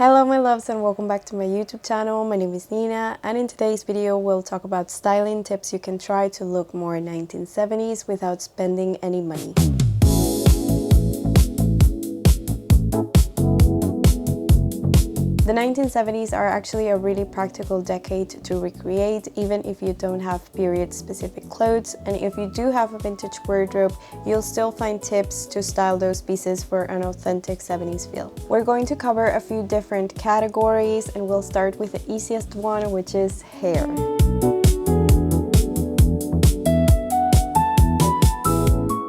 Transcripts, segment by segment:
Hello my loves and welcome back to my YouTube channel. My name is Nina and in today's video we'll talk about styling tips you can try to look more 1970s without spending any money. The 1970s are actually a really practical decade to recreate, even if you don't have period-specific clothes, and if you do have a vintage wardrobe, you'll still find tips to style those pieces for an authentic 70s feel. We're going to cover a few different categories, and we'll start with the easiest one, which is hair.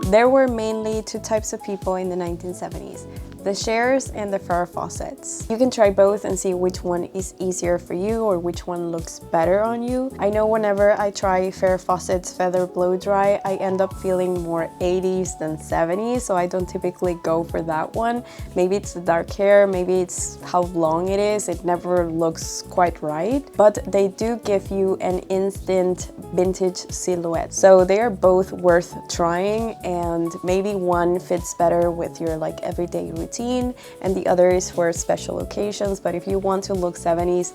There were mainly two types of people in the 1970s. The shears and the Farrah Fawcett's. You can try both and see which one is easier for you or which one looks better on you. I know whenever I try Farrah Fawcett's feather blow dry, I end up feeling more 80s than 70s, so I don't typically go for that one. Maybe it's the dark hair, maybe it's how long it is, it never looks quite right. But they do give you an instant vintage silhouette. So they are both worth trying, and maybe one fits better with your everyday routine and the other is for special occasions, but if you want to look 70s,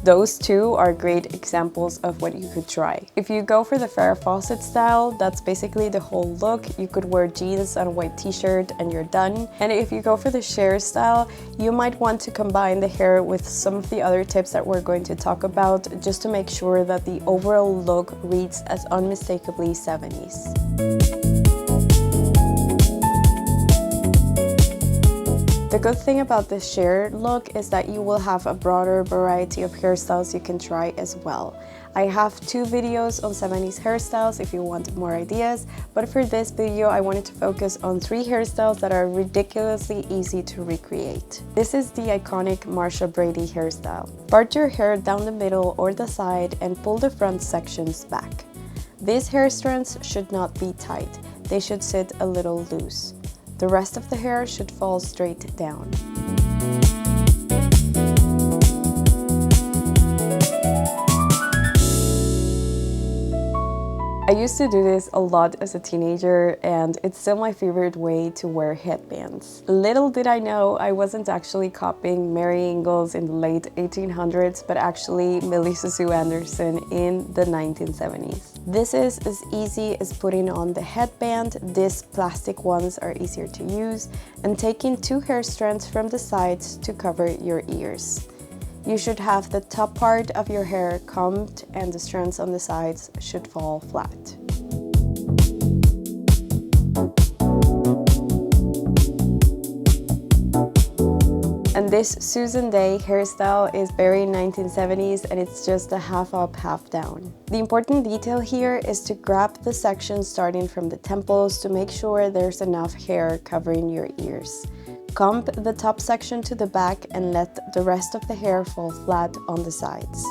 those two are great examples of what you could try. If you go for the Farrah Fawcett style, that's basically the whole look. You could wear jeans and a white t-shirt and you're done. And if you go for the sheer style, you might want to combine the hair with some of the other tips that we're going to talk about, just to make sure that the overall look reads as unmistakably 70s. The good thing about this sheer look is that you will have a broader variety of hairstyles you can try as well. I have two videos on 70s hairstyles if you want more ideas, but for this video I wanted to focus on three hairstyles that are ridiculously easy to recreate. This is the iconic Marsha Brady hairstyle. Part your hair down the middle or the side and pull the front sections back. These hair strands should not be tight, they should sit a little loose. The rest of the hair should fall straight down. I used to do this a lot as a teenager, and it's still my favorite way to wear headbands. Little did I know I wasn't actually copying Mary Ingalls in the late 1800s, but actually Melissa Sue Anderson in the 1970s. This is as easy as putting on the headband. These plastic ones are easier to use, and taking two hair strands from the sides to cover your ears. You should have the top part of your hair combed and the strands on the sides should fall flat. And this Susan Day hairstyle is very 1970s, and it's just a half up, half down. The important detail here is to grab the section starting from the temples to make sure there's enough hair covering your ears. Comb the top section to the back and let the rest of the hair fall flat on the sides.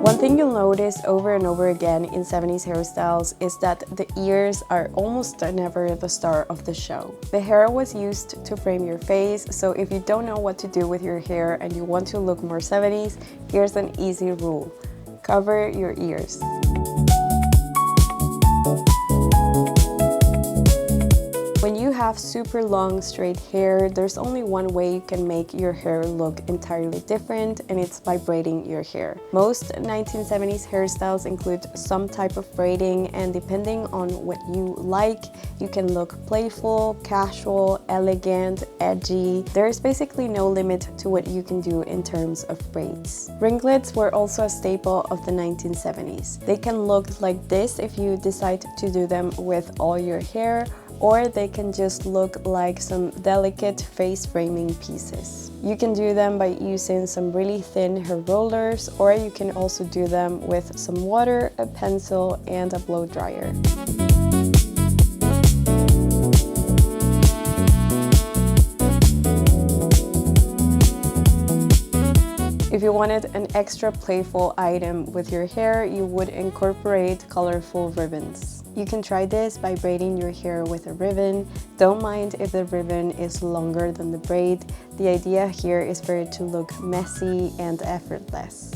One thing you'll notice over and over again in 70s hairstyles is that the ears are almost never the star of the show. The hair was used to frame your face, so if you don't know what to do with your hair and you want to look more 70s, here's an easy rule. Cover your ears. When you have super long straight hair, there's only one way you can make your hair look entirely different, and it's by braiding your hair. Most 1970s hairstyles include some type of braiding, and depending on what you like, you can look playful, casual, elegant, edgy. There's basically no limit to what you can do in terms of braids. Ringlets were also a staple of the 1970s. They can look like this if you decide to do them with all your hair, or they can just look like some delicate face framing pieces. You can do them by using some really thin hair rollers, or you can also do them with some water, a pencil, and a blow dryer. If you wanted an extra playful item with your hair, you would incorporate colorful ribbons. You can try this by braiding your hair with a ribbon. Don't mind if the ribbon is longer than the braid. The idea here is for it to look messy and effortless.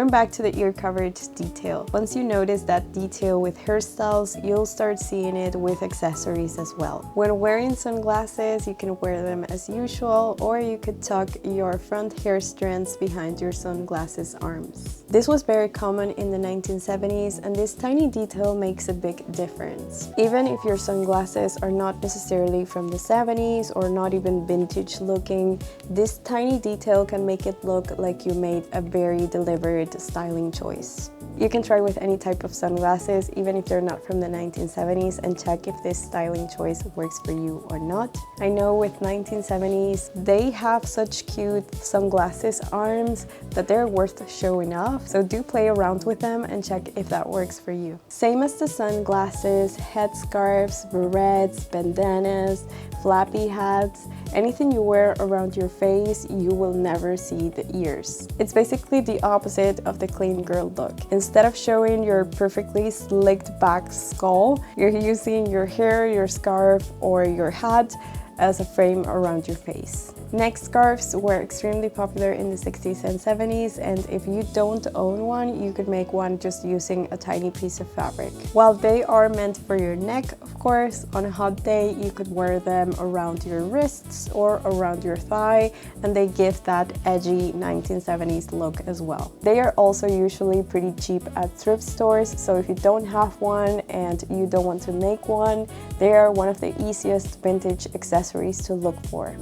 Going back to the ear coverage detail. Once you notice that detail with hairstyles, you'll start seeing it with accessories as well. When wearing sunglasses, you can wear them as usual, or you could tuck your front hair strands behind your sunglasses arms. This was very common in the 1970s, and this tiny detail makes a big difference. Even if your sunglasses are not necessarily from the 70s or not even vintage looking, this tiny detail can make it look like you made a very deliberate styling choice. You can try with any type of sunglasses, even if they're not from the 1970s, and check if this styling choice works for you or not. I know with 1970s, they have such cute sunglasses arms that they're worth showing off, so do play around with them and check if that works for you. Same as the sunglasses, headscarves, barrettes, bandanas, flappy hats, anything you wear around your face, you will never see the ears. It's basically the opposite of the clean girl look. Instead of showing your perfectly slicked back skull, you're using your hair, your scarf, or your hat as a frame around your face. Neck scarves were extremely popular in the 60s and 70s, and if you don't own one, you could make one just using a tiny piece of fabric. While they are meant for your neck, of course, on a hot day you could wear them around your wrists or around your thigh, and they give that edgy 1970s look as well. They are also usually pretty cheap at thrift stores, so if you don't have one and you don't want to make one, they are one of the easiest vintage accessories to look for.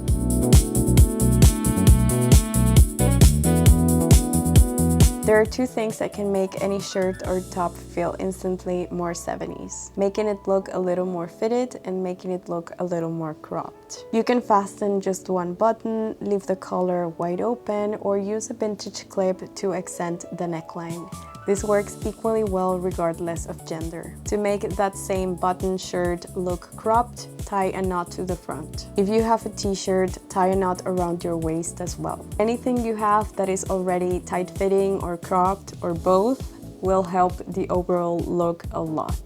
There are two things that can make any shirt or top feel instantly more 70s. Making it look a little more fitted and making it look a little more cropped. You can fasten just one button, leave the collar wide open, or use a vintage clip to accent the neckline. This works equally well regardless of gender. To make that same button shirt look cropped, tie a knot to the front. If you have a t-shirt, tie a knot around your waist as well. Anything you have that is already tight-fitting or cropped or both will help the overall look a lot.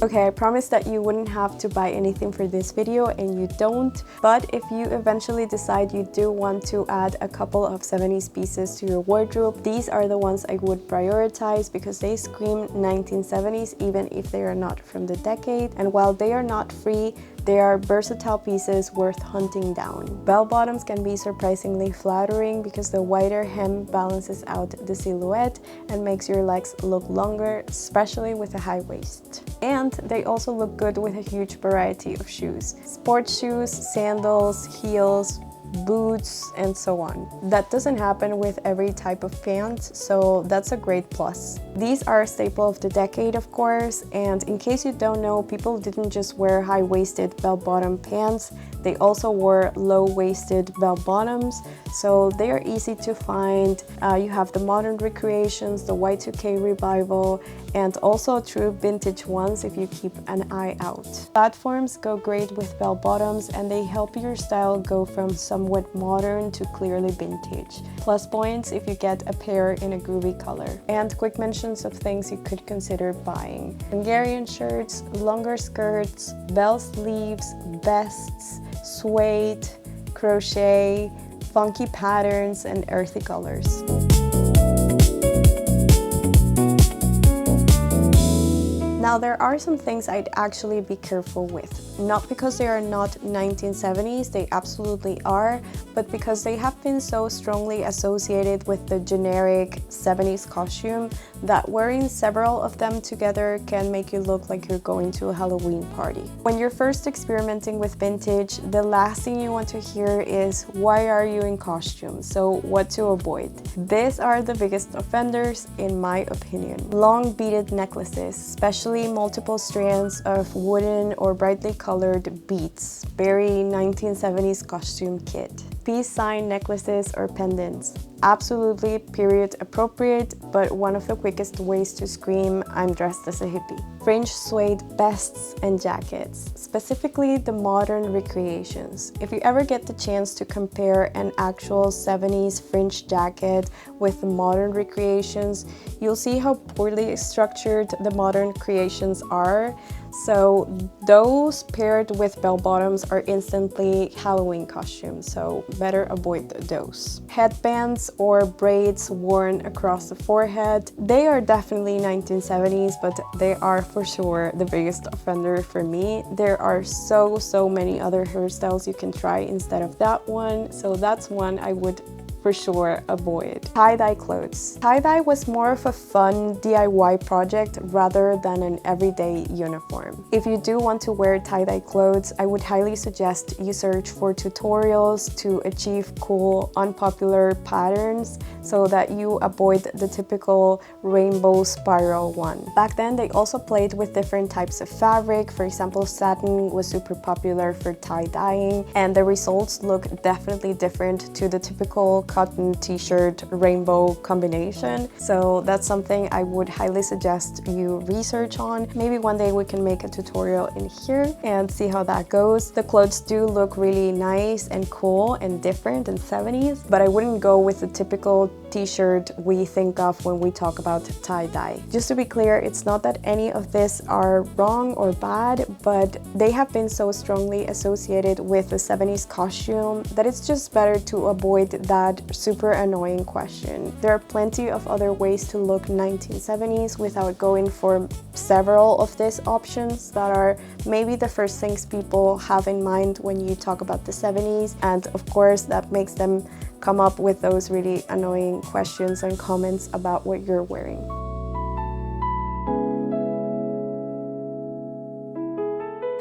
Okay, I promised that you wouldn't have to buy anything for this video, and you don't. But if you eventually decide you do want to add a couple of 70s pieces to your wardrobe, these are the ones I would prioritize because they scream 1970s even if they are not from the decade. And while they are not free, they are versatile pieces worth hunting down. Bell bottoms can be surprisingly flattering because the wider hem balances out the silhouette and makes your legs look longer, especially with a high waist. And they also look good with a huge variety of shoes. Sports shoes, sandals, heels, boots, and so on. That doesn't happen with every type of pant, so that's a great plus. These are a staple of the decade, of course, and in case you don't know, people didn't just wear high-waisted bell-bottom pants, they also wore low-waisted bell-bottoms, so they are easy to find. You have the modern recreations, the Y2K revival, and also true vintage ones if you keep an eye out. Platforms go great with bell-bottoms, and they help your style go from somewhat modern to clearly vintage. Plus points if you get a pair in a groovy color. And quick mentions of things you could consider buying: Hungarian shirts, longer skirts, bell sleeves, vests, suede, crochet, funky patterns, and earthy colors. Now, there are some things I'd actually be careful with. Not because they are not 1970s, they absolutely are, but because they have been so strongly associated with the generic 70s costume that wearing several of them together can make you look like you're going to a Halloween party. When you're first experimenting with vintage, the last thing you want to hear is, "Why are you in costume?" So what to avoid? These are the biggest offenders in my opinion. Long beaded necklaces, especially multiple strands of wooden or brightly colored beads, very 1970s costume kit. Peace sign necklaces or pendants, absolutely period appropriate, but one of the quickest ways to scream, "I'm dressed as a hippie." Fringe suede vests and jackets, specifically the modern recreations. If you ever get the chance to compare an actual 70s fringe jacket with the modern recreations, you'll see how poorly structured the modern creations are. So those paired with bell bottoms are instantly Halloween costumes, so better avoid those. Headbands or braids worn across the forehead, they are definitely 1970s, but they are for sure the biggest offender for me. There are so many other hairstyles you can try instead of that one, so that's one I would for sure avoid. Tie-dye clothes. Tie-dye was more of a fun DIY project rather than an everyday uniform. If you do want to wear tie-dye clothes, I would highly suggest you search for tutorials to achieve cool, unpopular patterns so that you avoid the typical rainbow spiral one. Back then, they also played with different types of fabric. For example, satin was super popular for tie-dyeing, and the results look definitely different to the typical cotton t-shirt rainbow combination. So that's something I would highly suggest you research on. Maybe one day we can make a tutorial in here and see how that goes. The clothes do look really nice and cool and different in 70s, but I wouldn't go with the typical t-shirt we think of when we talk about tie-dye. Just to be clear, it's not that any of this are wrong or bad, but they have been so strongly associated with the 70s costume that it's just better to avoid that super annoying question. There are plenty of other ways to look 1970s without going for several of these options that are maybe the first things people have in mind when you talk about the 70s, and of course that makes them come up with those really annoying questions and comments about what you're wearing.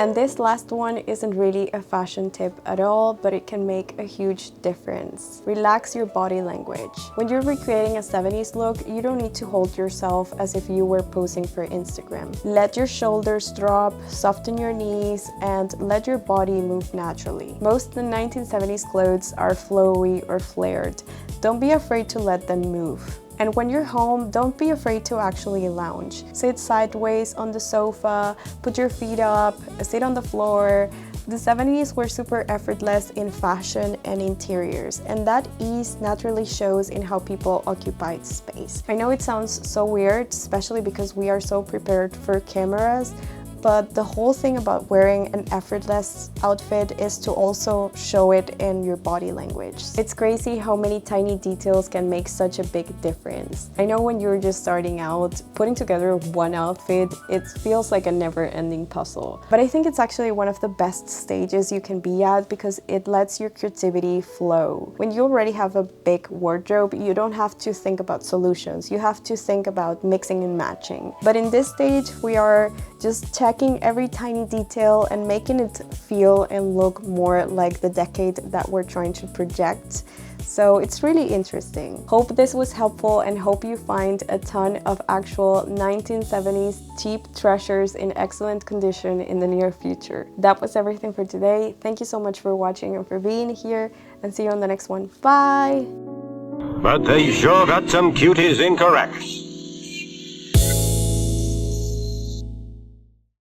And this last one isn't really a fashion tip at all, but it can make a huge difference. Relax your body language. When you're recreating a 70s look, you don't need to hold yourself as if you were posing for Instagram. Let your shoulders drop, soften your knees, and let your body move naturally. Most of the 1970s clothes are flowy or flared. Don't be afraid to let them move. And when you're home, don't be afraid to actually lounge. Sit sideways on the sofa, put your feet up, sit on the floor. The 70s were super effortless in fashion and interiors, and that ease naturally shows in how people occupied space. I know it sounds so weird, especially because we are so prepared for cameras, but the whole thing about wearing an effortless outfit is to also show it in your body language. It's crazy how many tiny details can make such a big difference. I know when you're just starting out, putting together one outfit, it feels like a never-ending puzzle. But I think it's actually one of the best stages you can be at because it lets your creativity flow. When you already have a big wardrobe, you don't have to think about solutions. You have to think about mixing and matching. But in this stage, we are just checking every tiny detail and making it feel and look more like the decade that we're trying to project. So it's really interesting. Hope this was helpful and hope you find a ton of actual 1970s cheap treasures in excellent condition in the near future. That was everything for today. Thank you so much for watching and for being here, and see you on the next one. Bye! But they sure got some cuties incorrect.